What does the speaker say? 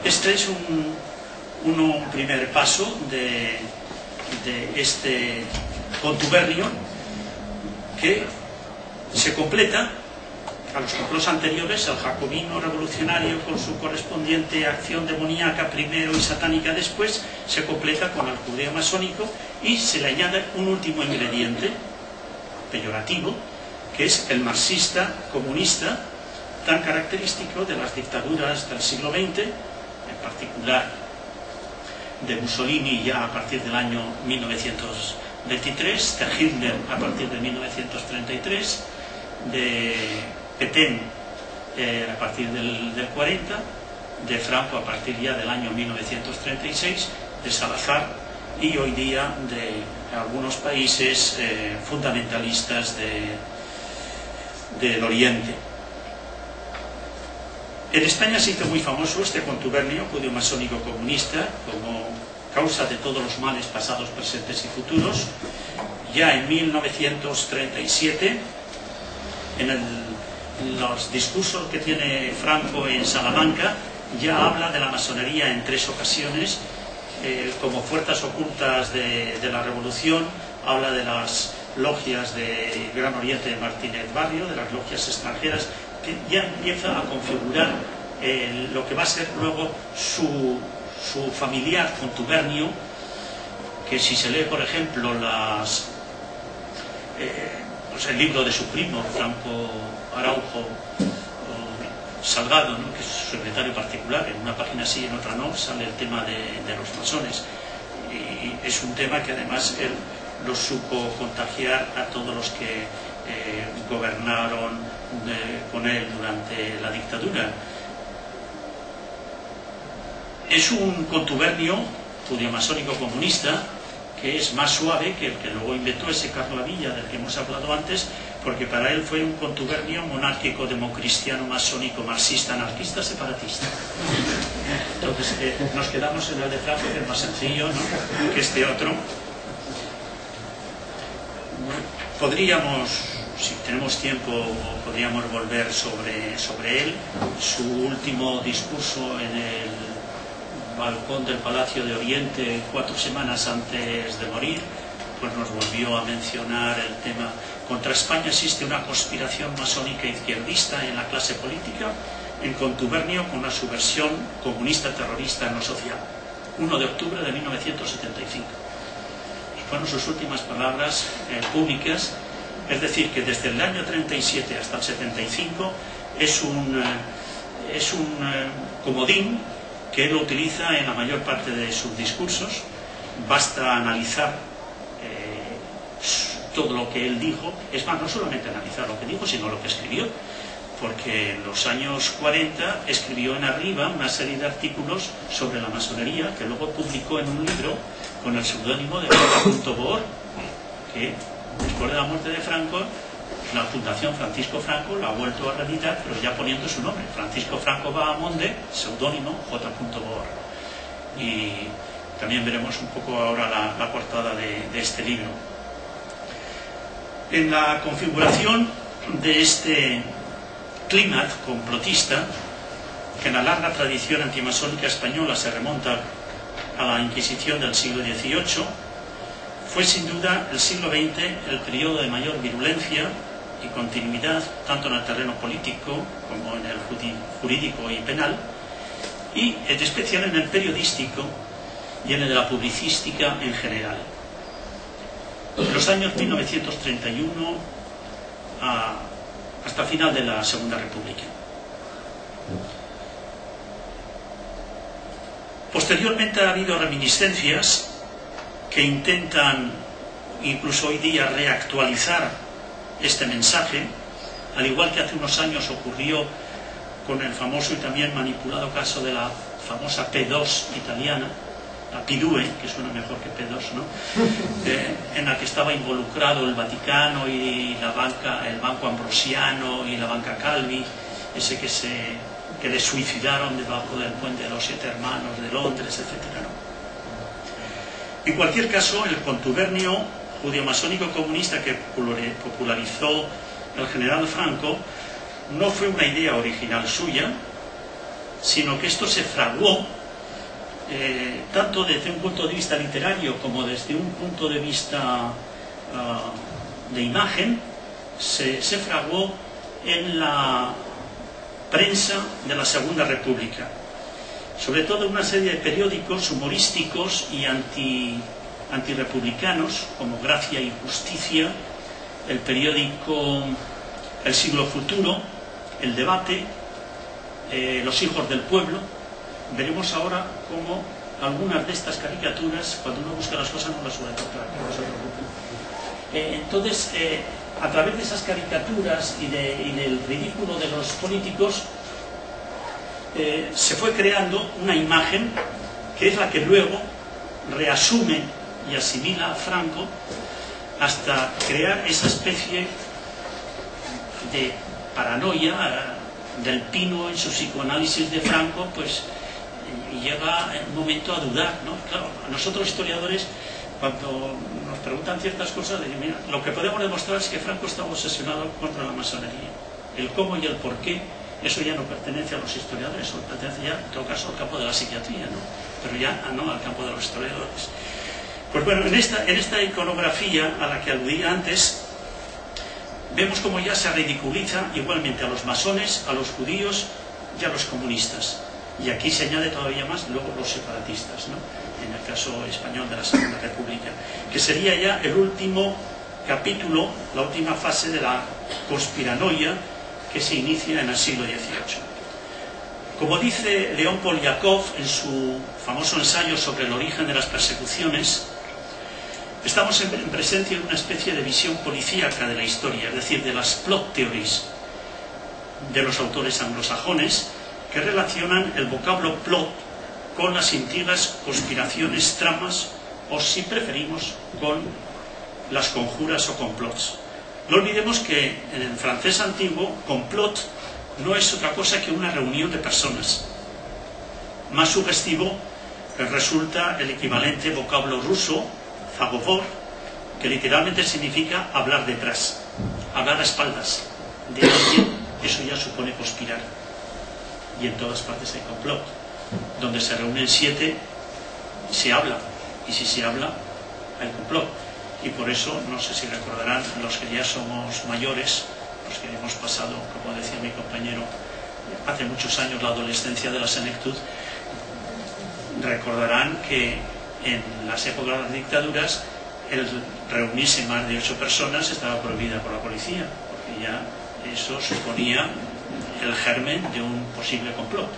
Este es un primer paso de este contubernio que se completa a los complots anteriores, el jacobino revolucionario con su correspondiente acción demoníaca primero y satánica después, se completa con el judeo masónico y se le añade un último ingrediente peyorativo, que es el marxista comunista, tan característico de las dictaduras del siglo XX, en particular de Mussolini ya a partir del año 1923, de Hitler a partir de 1933, de Petén a partir del 40, de Franco a partir ya del año 1936, de Salazar y hoy día de algunos países fundamentalistas del Oriente. En España se hizo muy famoso este contubernio judeo-masónico comunista como causa de todos los males pasados, presentes y futuros. Ya en 1937, en los discursos que tiene Franco en Salamanca, ya habla de la masonería en 3 ocasiones como fuerzas ocultas de la revolución. Habla de las logias de Gran Oriente de Martínez Barrio, de las logias extranjeras, que ya empieza a configurar lo que va a ser luego su familiar contubernio, que si se lee, por ejemplo, el libro de su primo, Franco Araujo Salgado, ¿no?, que es su secretario particular, en una página sí y en otra no, sale el tema de los masones. Y es un tema que además él lo supo contagiar a todos los que gobernaron con él durante la dictadura. Es un contubernio judeo-masónico comunista que es más suave que el que luego inventó ese Carlo Villa del que hemos hablado antes, porque para él fue un contubernio monárquico, democristiano, masónico, marxista, anarquista, separatista. Entonces nos quedamos en el de Franco, que es más sencillo, ¿no?, que este otro. Podríamos, si tenemos tiempo, podríamos volver sobre él. Su último discurso en el balcón del Palacio de Oriente 4 semanas antes de morir, pues nos volvió a mencionar el tema: contra España existe una conspiración masónica izquierdista en la clase política, en contubernio con una subversión comunista terrorista en lo social. 1 de octubre de 1975. Fueron sus últimas palabras públicas. Es decir, que desde el año 37 hasta el 75 es un comodín que él utiliza en la mayor parte de sus discursos. Basta analizar todo lo que él dijo. Es más, no solamente analizar lo que dijo, sino lo que escribió, porque en los años 40 escribió en Arriba una serie de artículos sobre la masonería que luego publicó en un libro con el seudónimo de J. Bohr, que después de la muerte de Franco, la Fundación Francisco Franco la ha vuelto a reeditar, pero ya poniendo su nombre: Francisco Franco Bahamonde, seudónimo J. Bohr. Y también veremos un poco ahora la portada de este libro. En la configuración de este clima complotista, que en la larga tradición antimasónica española se remonta a la Inquisición del siglo XVIII, fue sin duda el siglo XX el periodo de mayor virulencia y continuidad, tanto en el terreno político como en el jurídico y penal, y en especial en el periodístico y en el de la publicística en general. En los años 1931 hasta el final de la Segunda República. Posteriormente ha habido reminiscencias que intentan, incluso hoy día, reactualizar este mensaje, al igual que hace unos años ocurrió con el famoso y también manipulado caso de la famosa P2 italiana, la P2, que suena mejor que P2, ¿no? En la que estaba involucrado el Vaticano y el Banco Ambrosiano y la Banca Calvi, ese que le suicidaron debajo del puente de los 7 hermanos de Londres, etc., ¿no? En cualquier caso, el contubernio judeo-masónico comunista que popularizó el general Franco no fue una idea original suya, sino que esto se fraguó tanto desde un punto de vista literario como desde un punto de vista de imagen, se fraguó en la prensa de la Segunda República, sobre todo en una serie de periódicos humorísticos y antirrepublicanos como Gracia y Justicia, el periódico El Siglo Futuro, El Debate, Los Hijos del Pueblo. Veremos ahora cómo algunas de estas caricaturas, cuando uno busca las cosas, no las suele encontrar, no se preocupe. Entonces, a través de esas caricaturas y del ridículo de los políticos, se fue creando una imagen que es la que luego reasume y asimila a Franco hasta crear esa especie de paranoia. Del Pino, en su psicoanálisis de Franco, pues llega en un momento a dudar, ¿no? Claro, a nosotros historiadores, cuando nos preguntan ciertas cosas, decimos, mira, lo que podemos demostrar es que Franco estaba obsesionado contra la masonería. El cómo y el por qué, eso ya no pertenece a los historiadores, eso pertenece ya, en todo caso, al campo de la psiquiatría, ¿no? Pero ya no al campo de los historiadores. Pues bueno, en esta iconografía a la que aludía antes, vemos cómo ya se ridiculiza igualmente a los masones, a los judíos y a los comunistas. Y aquí se añade todavía más luego los separatistas, ¿no? En el caso español de la Segunda República, que sería ya el último capítulo, la última fase de la conspiranoia que se inicia en el siglo XVIII. Como dice León Poliakov en su famoso ensayo sobre el origen de las persecuciones, estamos en presencia de una especie de visión policíaca de la historia, es decir, de las plot theories de los autores anglosajones, que relacionan el vocablo plot con las intrigas, conspiraciones, tramas, o si preferimos, con las conjuras o complots. No olvidemos que en el francés antiguo, complot no es otra cosa que una reunión de personas. Más sugestivo resulta el equivalente vocablo ruso, zagovor, que literalmente significa hablar detrás, hablar a espaldas de alguien. Eso ya supone conspirar. Y en todas partes hay complot. Donde se reúnen 7, se habla. Y si se habla, hay complot. Y por eso, no sé si recordarán los que ya somos mayores, los que hemos pasado, como decía mi compañero, hace muchos años la adolescencia de la senectud, recordarán que en las épocas de las dictaduras el reunirse más de 8 personas estaba prohibida por la policía, porque ya eso suponía el germen de un posible complot.